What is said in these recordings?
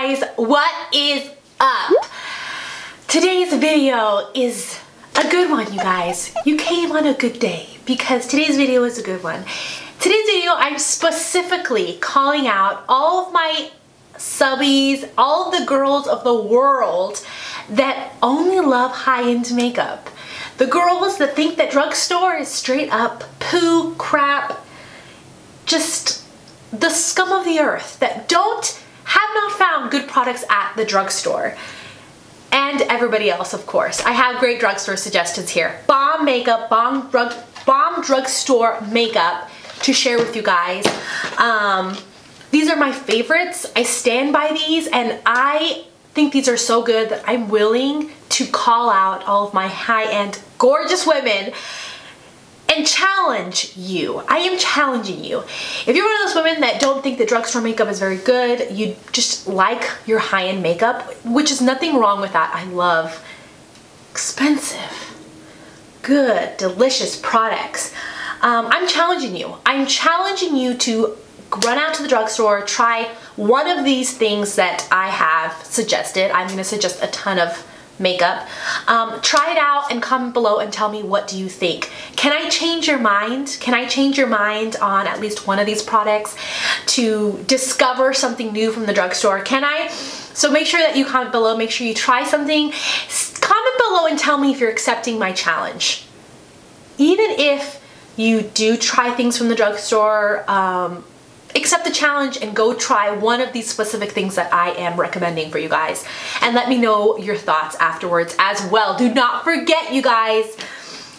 guys, what is up? Today's video is a good one, you guys. You came on a good day because today's video is a good one. Today's video, I'm specifically calling out all of my subbies, all of the girls of the world that only love high-end makeup. The girls that think that drugstore is straight up poo, crap, just the scum of the earth, that have not found good products at the drugstore. And everybody else, of course. I have great drugstore suggestions here. Bomb makeup, bomb drugstore makeup to share with you guys. These are my favorites. I stand by these, and I think these are so good that I'm willing to call out all of my high-end gorgeous women and challenge you. I am challenging you. If you're one of those women that don't think that drugstore makeup is very good, you just like your high-end makeup, which is nothing wrong with that. I love expensive, good, delicious products. I'm challenging you. I'm challenging you to run out to the drugstore, try one of these things that I have suggested. I'm gonna suggest a ton of makeup. Try it out and comment below and tell me, what do you think? Can I change your mind? Can I change your mind on at least one of these products to discover something new from the drugstore? Can I? So make sure that you comment below, make sure you try something. Comment below and tell me if you're accepting my challenge. Even if you do try things from the drugstore, accept the challenge and go try one of these specific things that I am recommending for you guys, and let me know your thoughts afterwards as well. Do not forget, you guys.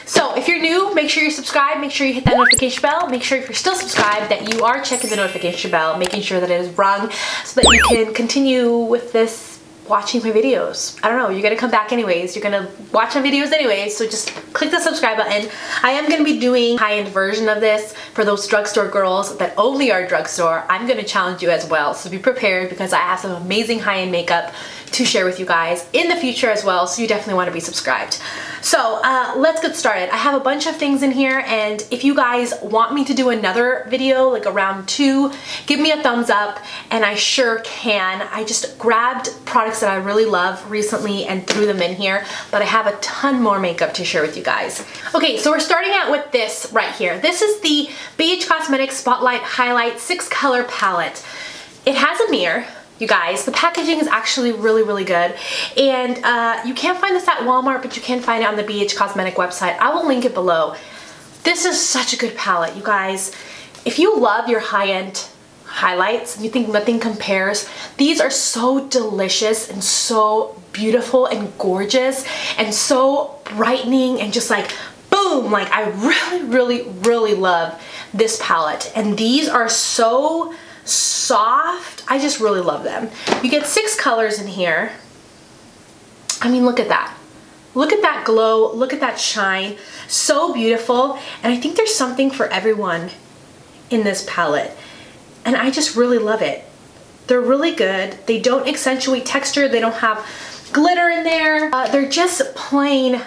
So if you're new, make sure you're subscribed, make sure you hit that notification bell, make sure if you're still subscribed that you are checking the notification bell, making sure that it is rung so that you can continue with this, watching my videos. I don't know, you're gonna come back anyways, you're gonna watch my videos anyways, so just click the subscribe button. I am gonna be doing high-end version of this for those drugstore girls that only are drugstore. I'm gonna challenge you as well, so be prepared because I have some amazing high-end makeup to share with you guys in the future as well, so you definitely want to be subscribed. So let's get started. I have a bunch of things in here, and if you guys want me to do another video, like a round 2, give me a thumbs up, and I sure can. I just grabbed products that I really love recently and threw them in here, but I have a ton more makeup to share with you guys. Okay, so we're starting out with this right here. This is the Beige Cosmetics Spotlight Highlight 6-color palette. It has a mirror. You guys, the packaging is actually really, really good, and you can't find this at Walmart, but you can find it on the Beige Cosmetic website. I will link it below. This is such a good palette, you guys. If you love your high-end highlights and you think nothing compares, these are so delicious and so beautiful and gorgeous and so brightening and just like boom. Like, I really, really, really love this palette, and these are so soft. I just really love them. You get 6 colors in here. I mean, look at that. Look at that glow. Look at that shine. So beautiful. And I think there's something for everyone in this palette. And I just really love it. They're really good. They don't accentuate texture. They don't have glitter in there. They're just plain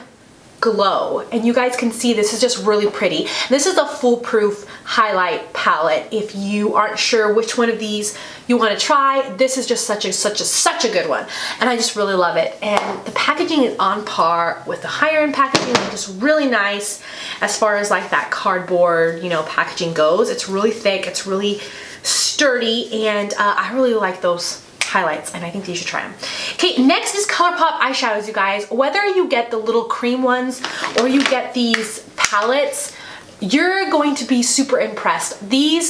glow, and you guys can see this is just really pretty. This is a foolproof highlight palette. If you aren't sure which one of these you want to try, this is just such a good one, and I just really love it. And the packaging is on par with the higher end packaging, just really nice as far as like that cardboard, you know, packaging goes. It's really thick, it's really sturdy, and I really like those highlights, and I think you should try them. Okay, next is Colourpop eyeshadows, you guys. Whether you get the little cream ones or you get these palettes, you're going to be super impressed. The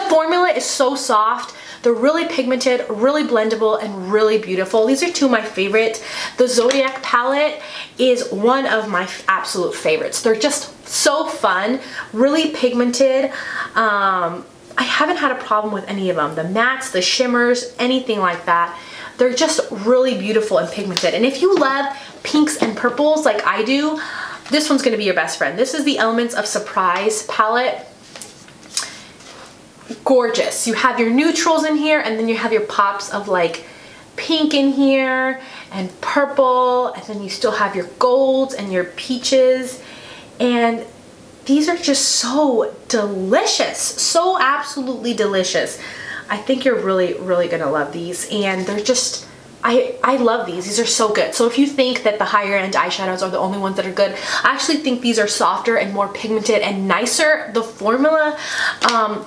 formula is so soft. They're really pigmented, really blendable, and really beautiful. These are 2 of my favorite. The Zodiac palette is one of my absolute favorites. They're just so fun, really pigmented. I haven't had a problem with any of them. The mattes, the shimmers, anything like that. They're just really beautiful and pigmented. And if you love pinks and purples like I do, this one's gonna be your best friend. This is the Elements of Surprise palette. Gorgeous. You have your neutrals in here, and then you have your pops of like pink in here and purple, and then you still have your golds and your peaches, and these are just so delicious, so absolutely delicious. I think you're really, really gonna love these, and they're just, I love these. These are so good. So if you think that the higher end eyeshadows are the only ones that are good, I actually think these are softer and more pigmented and nicer, the formula,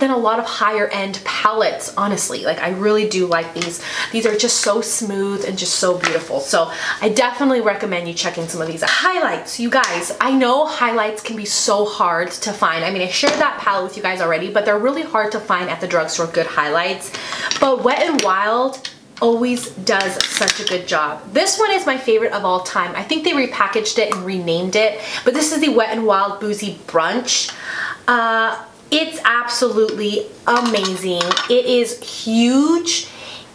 than a lot of higher end palettes, honestly. Like, I really do like these. These are just so smooth and just so beautiful. So I definitely recommend you checking some of these out. Highlights, you guys. I know highlights can be so hard to find. I mean, I shared that palette with you guys already, but they're really hard to find at the drugstore, good highlights. But Wet n Wild always does such a good job. This one is my favorite of all time. I think they repackaged it and renamed it, but this is the Wet n Wild Boozy Brunch. It's absolutely amazing. It is huge.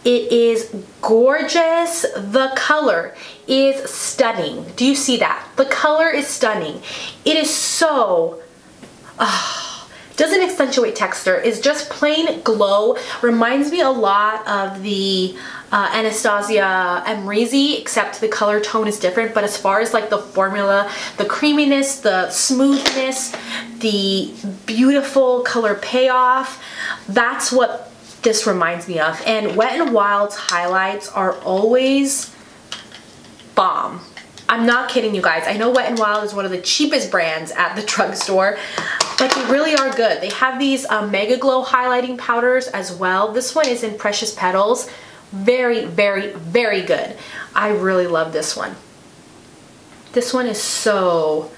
It is gorgeous. The color is stunning. Do you see that? The color is stunning. It is so, doesn't accentuate texture, is just plain glow. Reminds me a lot of the Anastasia Amrezy, except the color tone is different. But as far as like the formula, the creaminess, the smoothness, the beautiful color payoff, that's what this reminds me of. And Wet n Wild's highlights are always bomb. I'm not kidding you guys. I know Wet n Wild is one of the cheapest brands at the drugstore, but they really are good. They have these Megaglo highlighting powders as well. This one is in Precious Petals. Very, very, very good. I really love this one. This one is so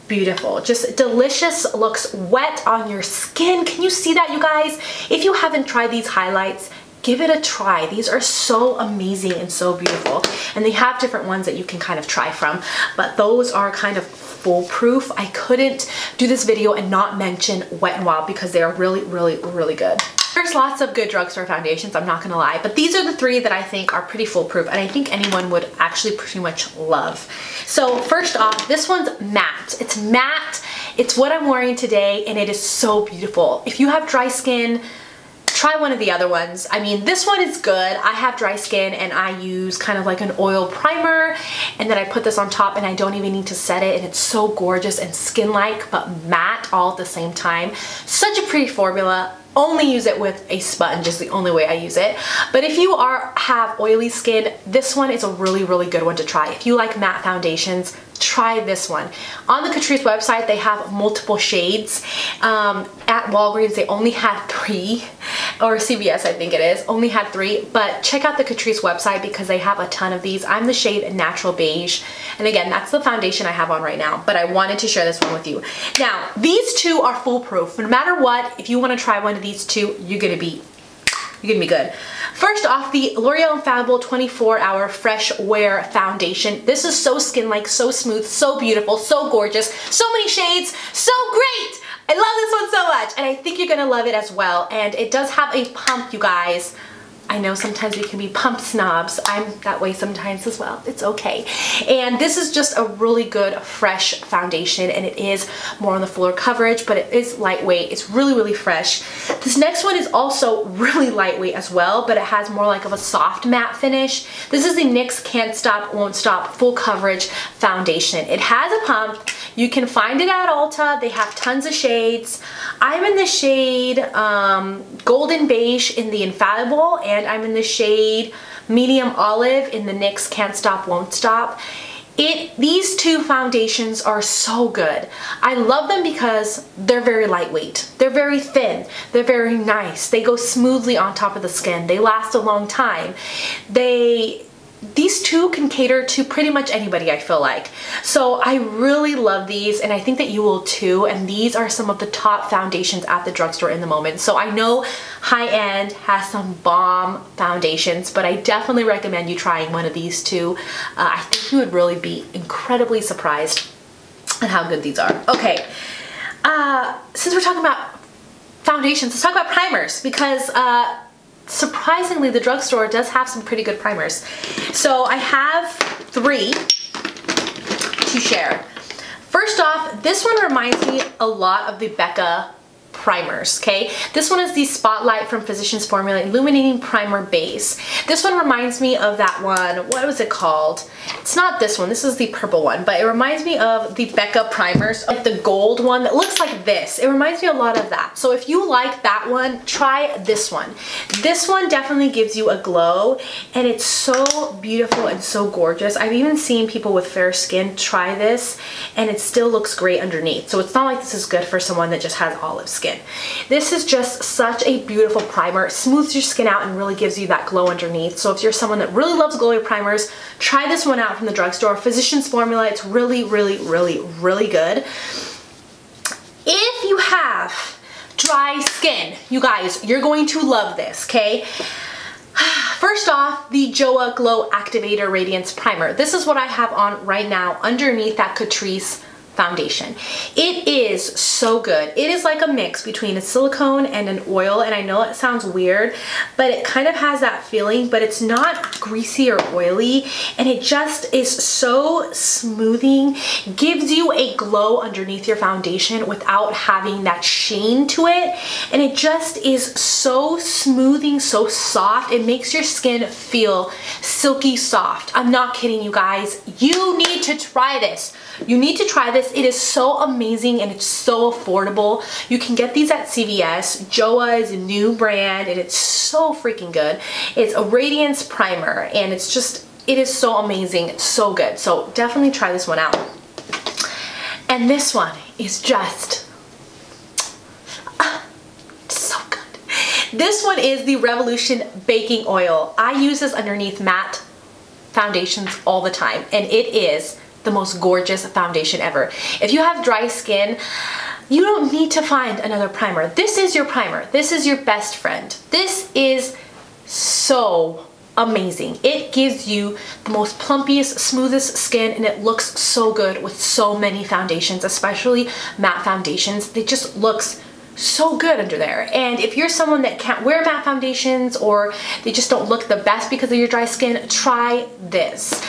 beautiful. Just delicious, looks wet on your skin. Can you see that, you guys? If you haven't tried these highlights, give it a try. These are so amazing and so beautiful. And they have different ones that you can kind of try from, but those are kind of foolproof. I couldn't do this video and not mention Wet n Wild because they are really, really, really good. There's lots of good drugstore foundations, I'm not gonna lie, but these are the three that I think are pretty foolproof and I think anyone would actually pretty much love. So first off, this one's matte. It's matte, it's what I'm wearing today, and it is so beautiful. If you have dry skin, try one of the other ones. I mean, this one is good. I have dry skin and I use kind of like an oil primer, and then I put this on top and I don't even need to set it, and it's so gorgeous and skin-like but matte all at the same time. Such a pretty formula. Only use it with a sponge is the only way I use it. But if you have oily skin, this one is a really, really good one to try. If you like matte foundations, try this one. On the Catrice website, they have multiple shades. At Walgreens, they only had 3, or CVS, I think it is, only had 3, but check out the Catrice website because they have a ton of these. I'm the shade Natural Beige, and again, that's the foundation I have on right now, but I wanted to share this one with you. Now, these two are foolproof. No matter what, if you want to try one of these two, you're gonna be good. First off, the Loreal Infallible 24-Hour Fresh Wear Foundation. This is so skin-like, so smooth, so beautiful, so gorgeous, so many shades, so great! I love this one so much, and I think you're gonna love it as well. And it does have a pump, you guys. I know sometimes we can be pump snobs. I'm that way sometimes as well. It's okay. And this is just a really good fresh foundation, and it is more on the fuller coverage, but it is lightweight. It's really, really fresh. This next one is also really lightweight as well, but it has more like of a soft matte finish. This is the NYX Can't Stop, Won't Stop Full Coverage Foundation. It has a pump. You can find it at Ulta. They have tons of shades. I'm in the shade Golden Beige in the Infallible, and I'm in the shade Medium Olive in the NYX Can't Stop, Won't Stop. These two foundations are so good. I love them because they're very lightweight. They're very thin. They're very nice. They go smoothly on top of the skin. They last a long time. These two can cater to pretty much anybody, I feel like. So I really love these, and I think that you will too, and these are some of the top foundations at the drugstore in the moment. So I know high-end has some bomb foundations, but I definitely recommend you trying one of these two. I think you would really be incredibly surprised at how good these are. Okay, since we're talking about foundations, let's talk about primers, because surprisingly, the drugstore does have some pretty good primers. So I have 3 to share. First off, this one reminds me a lot of the Becca primers, okay? This one is the Spotlight from Physicians Formula Illuminating Primer Base. This one reminds me of that one, what was it called? It's not this one, this is the purple one, but it reminds me of the Becca primers, like the gold one that looks like this. It reminds me a lot of that. So if you like that one, try this one. This one definitely gives you a glow, and it's so beautiful and so gorgeous. I've even seen people with fair skin try this, and it still looks great underneath. So it's not like this is good for someone that just has olive skin. This is just such a beautiful primer. It smooths your skin out and really gives you that glow underneath. So if you're someone that really loves glowy primers, try this one out from the drugstore. Physicians Formula. It's really, really, really, really good. If you have dry skin, you guys, you're going to love this, okay? First off, the JOAH Glow Activator Radiance Primer. This is what I have on right now underneath that Catrice foundation. It is so good. It is like a mix between a silicone and an oil, and I know it sounds weird, but it kind of has that feeling, but it's not greasy or oily, and it just is so smoothing, gives you a glow underneath your foundation without having that sheen to it, and it just is so smoothing, so soft. It makes your skin feel silky soft. I'm not kidding, you guys. You need to try this. You need to try this. It is so amazing and it's so affordable. You can get these at CVS. JOAH is a new brand and it's so freaking good. It's a Radiance primer and it's just, it is so amazing. It's so good. So definitely try this one out. And this one is just so good. This one is the Revolution Baking Oil. I use this underneath matte foundations all the time, and it is the most gorgeous foundation ever. If you have dry skin, you don't need to find another primer. This is your primer. This is your best friend. This is so amazing. It gives you the most plumpiest, smoothest skin, and it looks so good with so many foundations, especially matte foundations. It just looks so good under there. And if you're someone that can't wear matte foundations or they just don't look the best because of your dry skin, try this.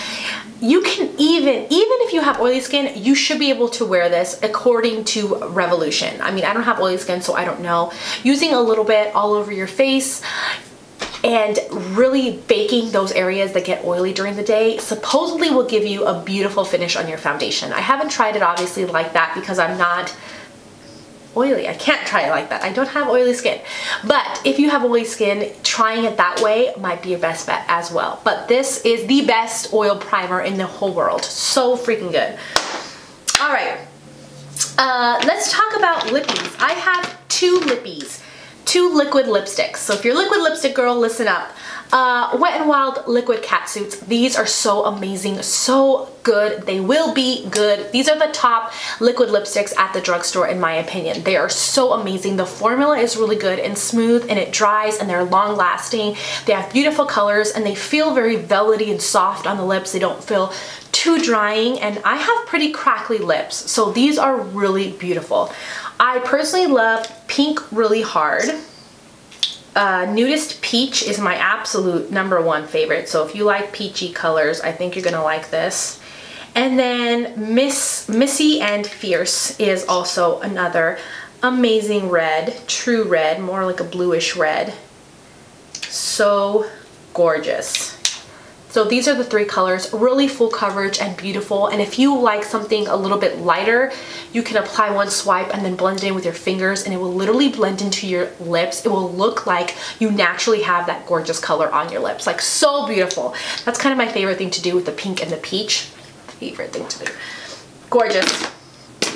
You can even if you have oily skin, you should be able to wear this according to Revolution. I mean, I don't have oily skin, so I don't know. Using a little bit all over your face and really baking those areas that get oily during the day supposedly will give you a beautiful finish on your foundation. I haven't tried it obviously like that because I'm not oily. I can't try it like that. I don't have oily skin. But if you have oily skin, trying it that way might be your best bet as well. But this is the best oil primer in the whole world. So freaking good. All right. Let's talk about lippies. I have two lippies, two liquid lipsticks. So if you're a liquid lipstick girl, listen up. Wetnwild liquid catsuits. These are so amazing, so good. They will be good. These are the top liquid lipsticks at the drugstore in my opinion. They are so amazing. The formula is really good and smooth, and it dries, and they're long lasting. They have beautiful colors and they feel very velvety and soft on the lips. They don't feel too drying, and I have pretty crackly lips, so these are really beautiful. I personally love Pink Really Hard. Nudist Peach is my absolute #1 favorite, so if you like peachy colors, I think you're gonna like this. And then Missy and Fierce is also another amazing red, true red, more like a bluish red. So gorgeous. So these are the three colors, really full coverage and beautiful. And if you like something a little bit lighter, you can apply one swipe and then blend it in with your fingers, and it will literally blend into your lips. It will look like you naturally have that gorgeous color on your lips. Like, so beautiful. That's kind of my favorite thing to do with the pink and the peach. Favorite thing to do. Gorgeous.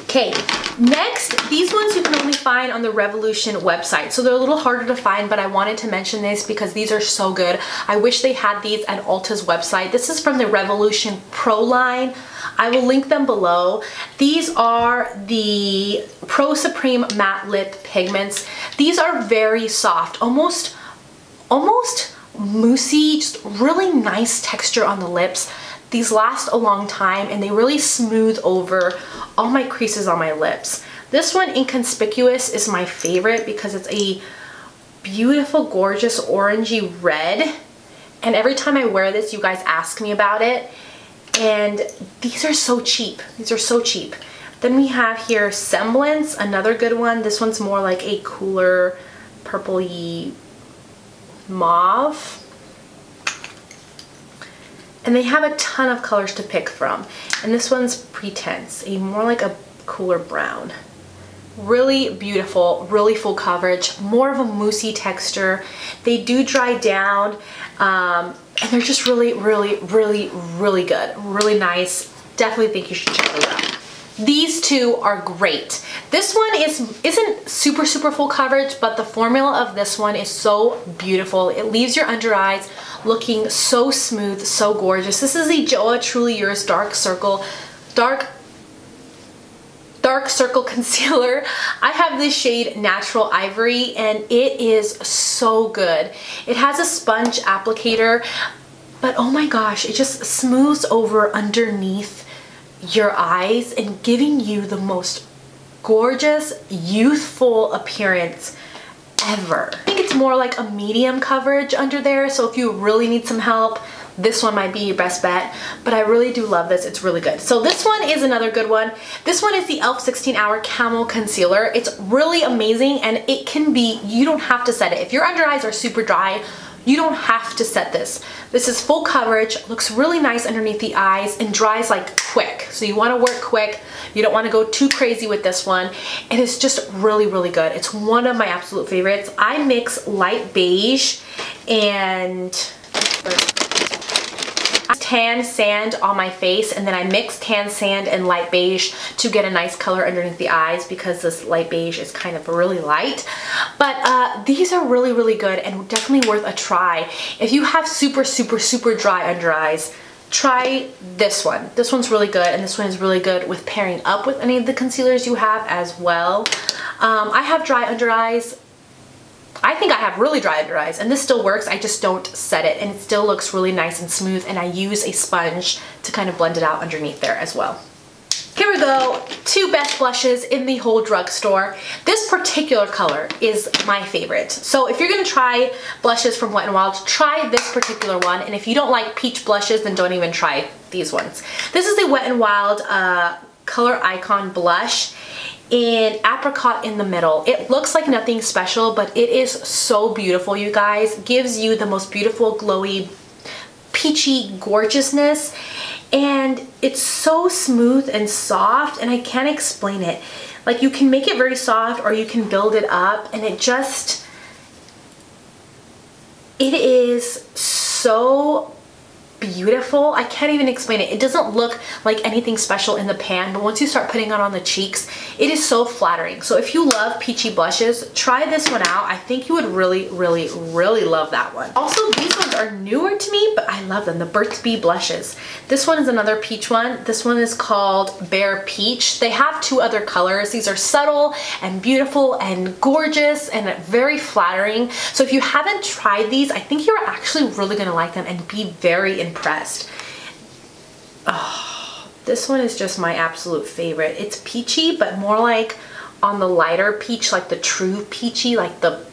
Okay, next, these ones you can only find on the Revolution website, so they're a little harder to find, but I wanted to mention this because these are so good. I wish they had these at Ulta's website. This is from the Revolution Pro line. I will link them below. These are the Pro Supreme Matte Lip Pigments. These are very soft, almost moussey, just really nice texture on the lips. These last a long time and they really smooth over all my creases on my lips. This one, Inconspicuous, is my favorite because it's a beautiful, gorgeous orangey red. And every time I wear this, you guys ask me about it. And these are so cheap. These are so cheap. Then we have here Semblance, another good one. This one's more like a cooler purpley mauve. And they have a ton of colors to pick from. And this one's Pretense, a more like a cooler brown. Really beautiful, really full coverage, more of a moussey texture. They do dry down, and they're just really, really, really, really good. Really nice. Definitely think you should check those out. These two are great. This one isn't super full coverage, but the formula of this one is so beautiful. It leaves your under eyes looking so smooth, so gorgeous. This is the JOAH Truly Yours Dark Circle Concealer. I have this shade Natural Ivory, and it is so good. It has a sponge applicator, but oh my gosh, it just smooths over underneath your eyes and giving you the most gorgeous, youthful appearance ever. I think it's more like a medium coverage under there, so if you really need some help, this one might be your best bet, but I really do love this. It's really good. So this one is another good one. This one is the e.l.f. 16 Hour Camo Concealer. It's really amazing, and it can be, you don't have to set it. If your under eyes are super dry, you don't have to set this. This is full coverage, looks really nice underneath the eyes, and dries like quick. So you wanna work quick. You don't wanna go too crazy with this one. And it's just really, really good. It's one of my absolute favorites. I mix light beige and tan sand on my face, and then I mix tan sand and light beige to get a nice color underneath the eyes, because this light beige is kind of really light. But these are really, really good and definitely worth a try. If you have super dry under eyes, try this one. This one's really good, and this one is really good with pairing up with any of the concealers you have as well. I have dry under eyes. I think I have really dry under eyes, and this still works. I just don't set it, and it still looks really nice and smooth, and I use a sponge to kind of blend it out underneath there as well. Here we go, two best blushes in the whole drugstore. This particular color is my favorite. So if you're gonna try blushes from Wetnwild, try this particular one, and if you don't like peach blushes, then don't even try these ones. This is the Wetnwild Color Icon Blush in Apricot in the middle. It looks like nothing special, but it is so beautiful, you guys. Gives you the most beautiful, glowy, peachy gorgeousness, and it's so smooth and soft, and I can't explain it. Like, you can make it very soft or you can build it up, and it is so beautiful. I can't even explain it. It doesn't look like anything special in the pan, but once you start putting it on the cheeks, it is so flattering. So if you love peachy blushes, try this one out. I think you would really love that one. Also, these ones are newer to me, but I love them. The Burt's Bee blushes. This one is another peach one. This one is called Bare Peach. They have two other colors. These are subtle and beautiful and gorgeous and very flattering. So if you haven't tried these, I think you're actually really gonna like them and be very impressed. Oh, this one is just my absolute favorite. It's peachy, but more like on the lighter peach, like the true peachy, like the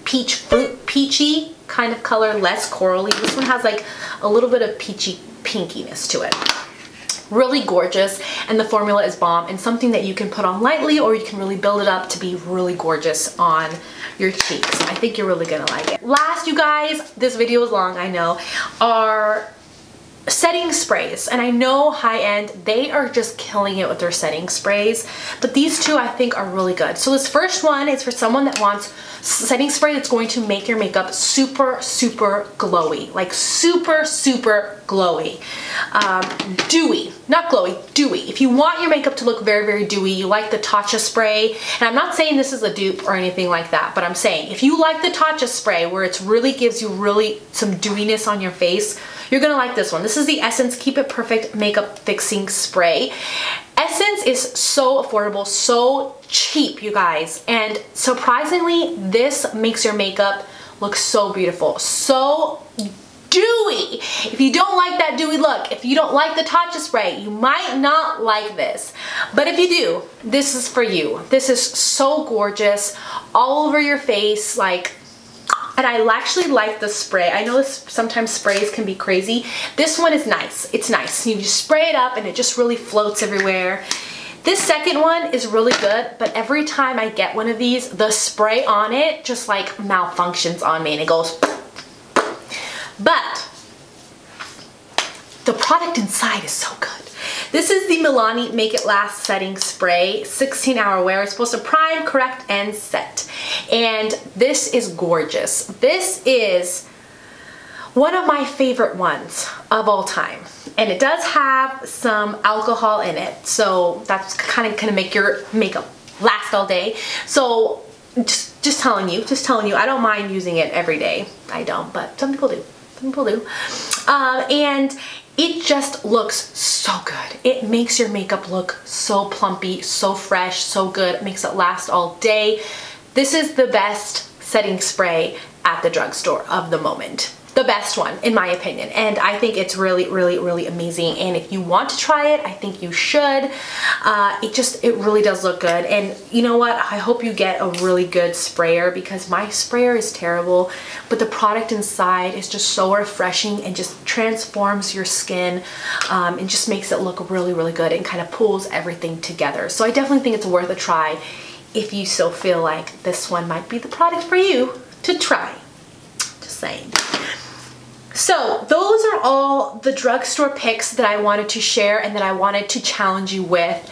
peach fruit peachy kind of color, less corally. This one has like a little bit of peachy pinkiness to it. Really gorgeous, and the formula is bomb, and something that you can put on lightly, or you can really build it up to be really gorgeous on your cheeks. I think you're really gonna like it. Last, you guys, this video is long, I know, are setting sprays, and I know high-end, they are just killing it with their setting sprays, but these two I think are really good. So this first one is for someone that wants setting spray that's going to make your makeup super glowy, like super glowy. Dewy, not glowy, dewy. If you want your makeup to look very dewy, you like the Tatcha spray, and I'm not saying this is a dupe or anything like that, but I'm saying if you like the Tatcha spray where it really gives you some dewiness on your face, you're gonna like this one. This is the Essence Keep It Perfect Makeup Fixing Spray. Essence is so affordable, so cheap, you guys, and surprisingly, this makes your makeup look so beautiful, so dewy. If you don't like that dewy look, if you don't like the Tatcha spray, you might not like this, but if you do, this is for you. This is so gorgeous, all over your face, like. And I actually like the spray. I know sometimes sprays can be crazy. This one is nice. It's nice. You just spray it up and it just really floats everywhere. This second one is really good, but every time I get one of these, the spray on it just like malfunctions on me and it goes. But the product inside is so good. This is the Milani Make It Last Setting Spray, 16-hour wear. It's supposed to prime, correct, and set. And this is gorgeous. This is one of my favorite ones of all time. And it does have some alcohol in it, so that's kind of gonna make your makeup last all day. So just telling you, I don't mind using it every day. I don't, but some people do. Some people do. And it just looks so good. It makes your makeup look so plumpy, so fresh, so good. It makes it last all day. This is the best setting spray at the drugstore of the moment. The best one, in my opinion. And I think it's really, really, really amazing. And if you want to try it, I think you should. It really does look good. And you know what? I hope you get a really good sprayer, because my sprayer is terrible, but the product inside is just so refreshing and just transforms your skin and just makes it look really, really good and kind of pulls everything together. So I definitely think it's worth a try if you still feel like this one might be the product for you to try. Just saying. So those are all the drugstore picks that I wanted to share and that I wanted to challenge you with.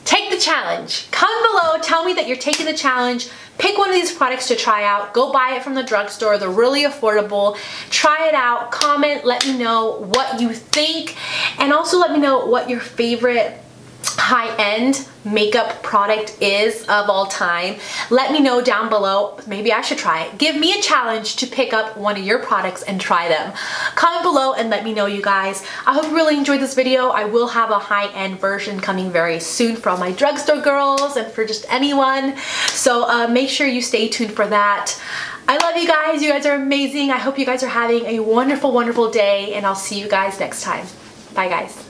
Take the challenge. Comment below, tell me that you're taking the challenge. Pick one of these products to try out. Go buy it from the drugstore. They're really affordable. Try it out. Comment, let me know what you think. And also let me know what your favorite high-end makeup product is of all time. Let me know down below. Maybe I should try it. Give me a challenge to pick up one of your products and try them. Comment below and let me know, you guys. I hope you really enjoyed this video. I will have a high-end version coming very soon for all my drugstore girls and for just anyone. So make sure you stay tuned for that. I love you guys. You guys are amazing. I hope you guys are having a wonderful, wonderful day, and I'll see you guys next time. Bye, guys.